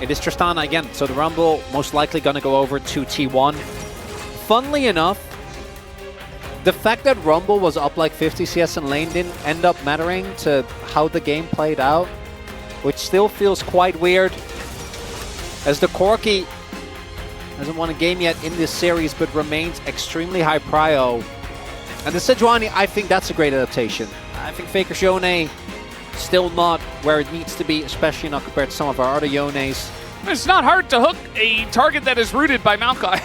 it is Tristana again. So the Rumble most likely going to go over to T1. Funnily enough, the fact that Rumble was up like 50 CS in lane didn't end up mattering to how the game played out, which still feels quite weird, as the Corki hasn't won a game yet in this series but remains extremely high prio. And the Sejuani, I think that's a great adaptation. I think Faker Yone still not where it needs to be, especially not compared to some of our other Yones. It's not hard to hook a target that is rooted by Maokai.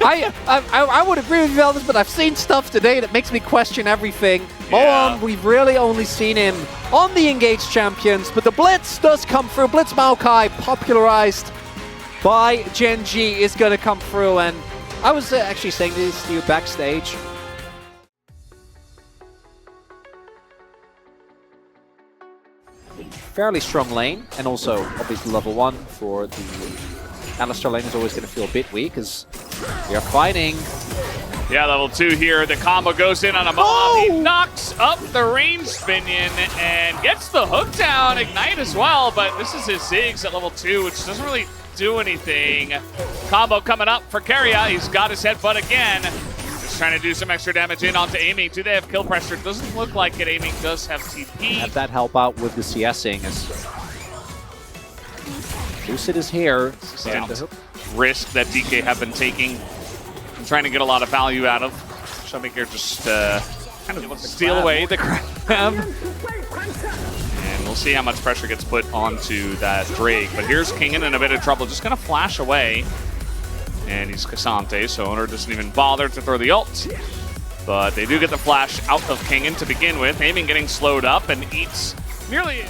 I would agree with you on this, but I've seen stuff today that makes me question everything. Yeah. Moam, we've really only seen him on the Engaged Champions, but the Blitz does come through. Blitz Maokai, popularized by Gen G, is going to come through. And I was actually saying this to you backstage. Fairly strong lane, and also obviously level 1 for the Alistar lane is always going to feel a bit weak as we are fighting. Yeah, level 2 here. The combo goes in on a Moam. He knocks up the ranged minion and gets the hook down. Ignite as well, but this is his Ziggs at level 2, which doesn't really do anything. Combo coming up for Keria. He's got his headbutt again. Just trying to do some extra damage in onto Aiming. Do they have kill pressure? Doesn't look like it. Aiming does have TP. Have that help out with the CSing as Lucid is here. Yeah. Risk that DK have been taking and trying to get a lot of value out of. Showmaker just kind of steal away the crab. And we'll see how much pressure gets put onto that Drake. But here's Kingen in a bit of trouble. Just going to flash away. And he's Cassante, so Owner doesn't even bother to throw the ult. But they do get the flash out of Kingen to begin with. Aiming getting slowed up and eats nearly...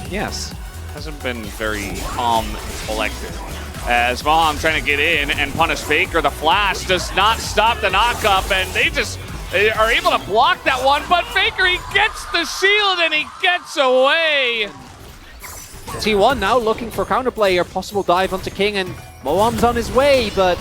Yes. Hasn't been very calm and collected. As Moam trying to get in and punish Faker, the flash does not stop the knockup, and they are able to block that one, but Faker, he gets the shield and he gets away. T1 now looking for counterplay or possible dive onto King, and Moam's on his way, but...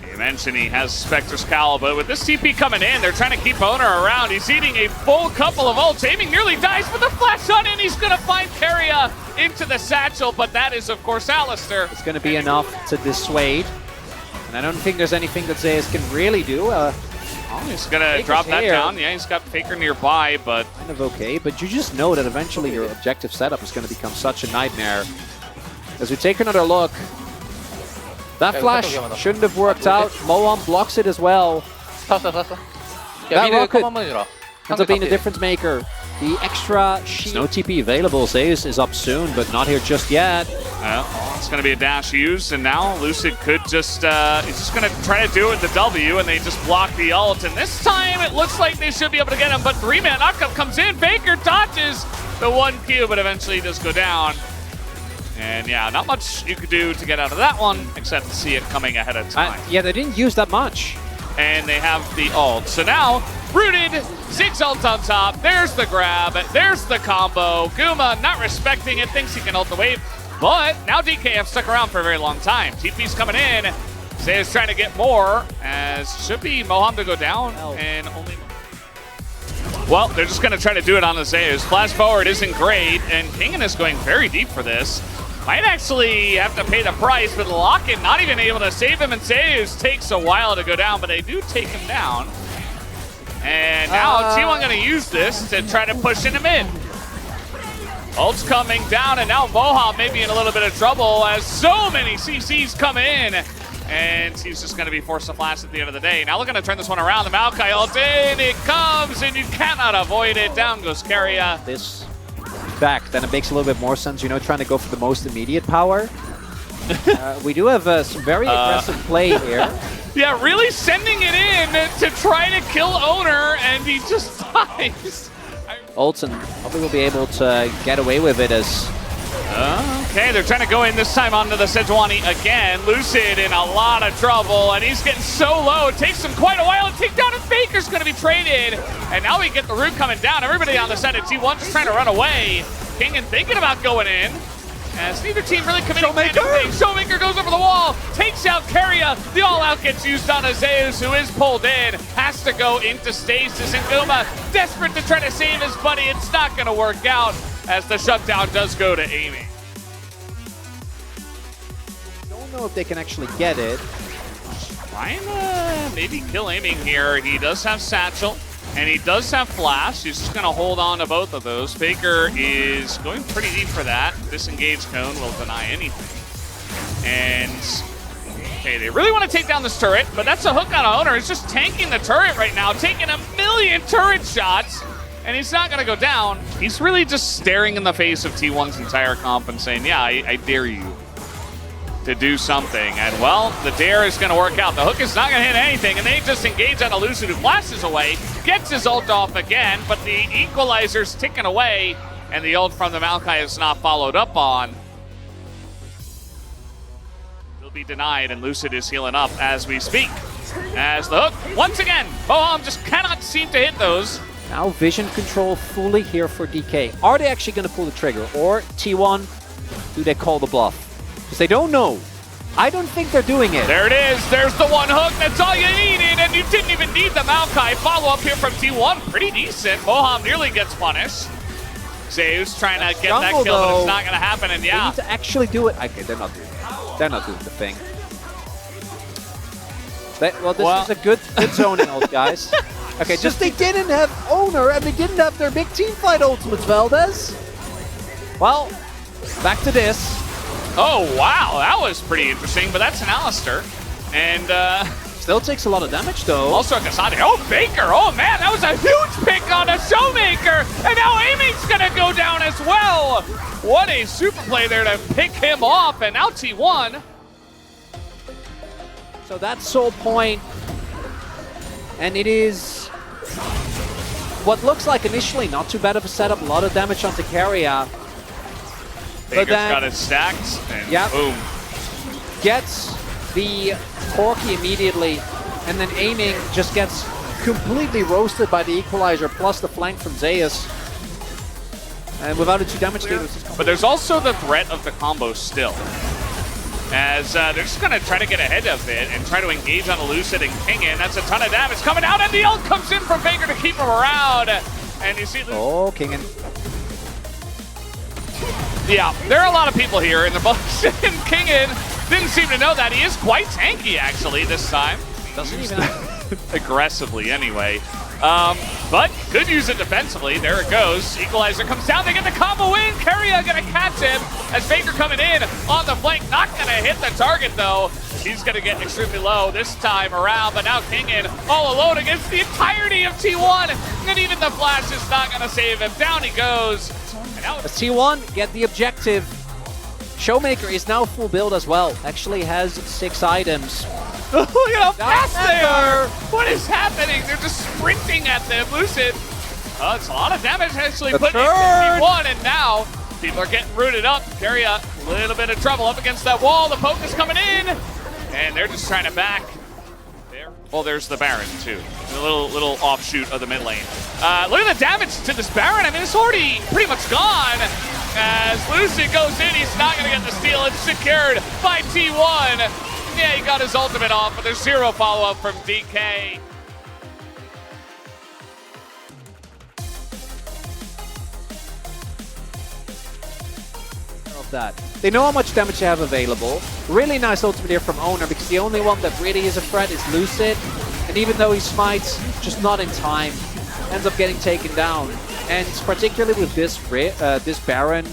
You mentioned he has Spectre's Cowl, but with this TP coming in, they're trying to keep Owner around. He's eating a full couple of ults. Aiming nearly dies with the flash on in. He's going to find Keria into the satchel, but that is, of course, Alistar. It's going to be enough to dissuade. And I don't think there's anything that Zeus can really do. He's going to drop that down. Yeah, he's got Faker nearby, but... Kind of okay, but you just know that eventually your objective setup is going to become such a nightmare. As we take another look, that flash shouldn't have worked out. Moam blocks it as well. That rocket ends up being the difference maker. The extra shield. No TP available. Zeus is up soon, but not here just yet. It's going to be a dash used, and now Lucid could just, he's just going to try to do it with the W, and they just block the ult. And this time it looks like they should be able to get him, but 3-man knockup comes in. Faker dodges the 1Q, but eventually does go down. And yeah, not much you could do to get out of that one, except to see it coming ahead of time. Yeah, they didn't use that much. And they have the ult. So now, rooted, Ziggs ult on top, there's the grab, there's the combo. Guma not respecting it, thinks he can ult the wave, but now DK have stuck around for a very long time. TP's coming in, Zeus trying to get more, as should be Moam to go down, and only... Well, they're just gonna try to do it on the Zeus. Flash forward isn't great, and Kingen is going very deep for this. Might actually have to pay the price, but Locken not even able to save him, and Zeus takes a while to go down, but they do take him down. And now T1 going to use this to try to push in the mid. Ult's coming down, and now Moam may be in a little bit of trouble as so many CCs come in. And he's just going to be forced to flash at the end of the day. Now looking to turn this one around. The Maokai ult in, it comes, and you cannot avoid it. Down goes Keria. This back, then it makes a little bit more sense, you know, trying to go for the most immediate power. We do have some very aggressive play here. Yeah, really sending it in to try to kill Owner, and he just dies. Olsen probably will be able to get away with it as... Okay, they're trying to go in this time onto the Sejuani again. Lucid in a lot of trouble, and he's getting so low. It takes him quite a while to take down, and Faker's going to be traded. And now we get the root coming down. Everybody on the side of T1 just trying to run away. Kingen thinking about going in, as neither team really committing to anything. Showmaker goes over the wall, takes out Keria. The all-out gets used on Zeus, who is pulled in. Has to go into stasis, and Guma desperate to try to save his buddy. It's not going to work out, as the shutdown does go to Amy. don't know if they can actually get it. Trying to maybe kill aiming here. He does have Satchel, and he does have Flash. He's just going to hold on to both of those. Faker is going pretty deep for that. Disengage Cone will deny anything. And, okay, they really want to take down this turret, but that's a hook on Owner. He's just tanking the turret right now, taking a million turret shots, and he's not going to go down. He's really just staring in the face of T1's entire comp and saying, yeah, I dare you to do something. And, well, the dare is going to work out. The hook is not going to hit anything, and they just engage on Lucid, who flashes away, gets his ult off again, but the equalizer's ticking away, and the ult from the Maokai is not followed up on. He'll be denied, and Lucid is healing up as we speak. As the hook, once again, Boham just cannot seem to hit those. Now vision control fully here for DK. Are they actually going to pull the trigger? Or T1, do they call the bluff? Because they don't know. I don't think they're doing it. There it is. There's the one hook. That's all you needed. And you didn't even need the Maokai. Follow up here from T1. Pretty decent. Boham nearly gets punished. Zeus trying to get that kill, but it's not going to happen. And yeah. They need to actually do it. Okay, they're not doing it. They're not doing the thing. Well, this is a good zoning ult, guys. Okay, just they didn't have Owner and they didn't have their big team fight ultimates, Valdez. Well, back to this. Oh, wow, that was pretty interesting, but that's an Alistair. And still takes a lot of damage, though. Also a Kasadi. Oh, Faker. Oh, man, that was a huge pick on a Showmaker. And now Aiming's going to go down as well. What a super play there to pick him off. And now T1. So that's Soul Point. And it is what looks like initially not too bad of a setup. A lot of damage onto Carrier. Faker's got it stacked, and boom. Gets the Corki immediately, and then Aiming just gets completely roasted by the Equalizer, plus the flank from Zeus. And without a 2 damage deal. But there's also the threat of the combo still. As they're just going to try to get ahead of it and try to engage on a Lucid and Kingin. That's a ton of damage coming out, and the ult comes in from Faker to keep him around. And you see oh, Kingin. Yeah, there are a lot of people here in the box, and Kingin didn't seem to know that. He is quite tanky, actually, this time. Doesn't even aggressively, anyway. But could use it defensively. There it goes. Equalizer comes down. They get the combo in. Carrier going to catch him as Faker coming in on the flank. Not going to hit the target, though. He's going to get extremely low this time around. But now Kingin all alone against the entirety of T1. And even the flash is not going to save him. Down he goes. As T1 get the objective. Showmaker is now full build as well. Actually has 6 items. Look at how fast they are! What is happening? They're just sprinting at them. Lucid. It's a lot of damage actually put in T1, and now people are getting rooted up. Carry a little bit of trouble up against that wall. The poke is coming in, and they're just trying to back. There. Well, there's the Baron too. A little offshoot of the mid lane. Look at the damage to this Baron. I mean, it's already pretty much gone. As Lucid goes in, he's not going to get the steal. It's secured by T1. Yeah, he got his ultimate off, but there's 0 follow-up from DK. Of that. They know how much damage they have available. Really nice ultimate here from Owner, because the only one that really is a threat is Lucid. And even though he smites, just not in time, ends up getting taken down. And particularly with this Baron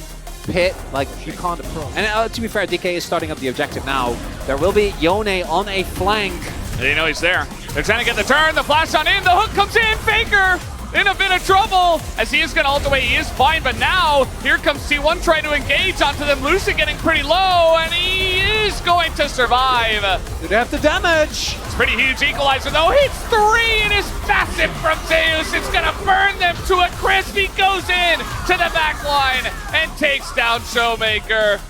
pit, like you can't approach. And to be fair, DK is starting up the objective now. There will be Yone on a flank. They know he's there. They're trying to get the turn, the flash on in, the hook comes in, Faker in a bit of trouble as he is going to ult away. He is fine, but now here comes T1 trying to engage onto them. Lucid getting pretty low, and he is going to survive. Did they have the damage? It's pretty huge equalizer though. Hits 3 and is massive from Zeus. It's going to burn them to a crisp. He goes in to the back line and takes down Showmaker,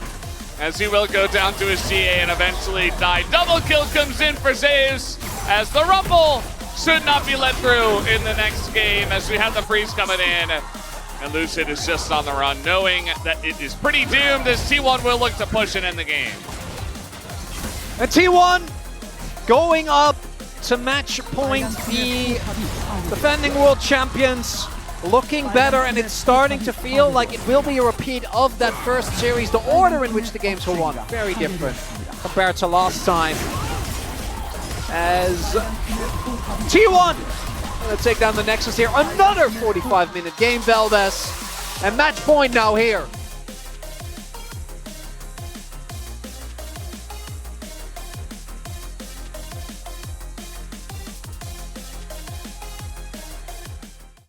as he will go down to his GA and eventually die. Double kill comes in for Zeus as the Rumble should not be let through in the next game, as we have the freeze coming in. And Lucid is just on the run, knowing that it is pretty doomed, as T1 will look to push and end the game. And T1 going up to match point the defending world champions, looking better, and it's starting to feel like it will be a repeat. repeat of that first series. The order in which the games were won, very different compared to last time. As T1 gonna take down the Nexus here. Another 45-minute game, Valdez. And match point now here.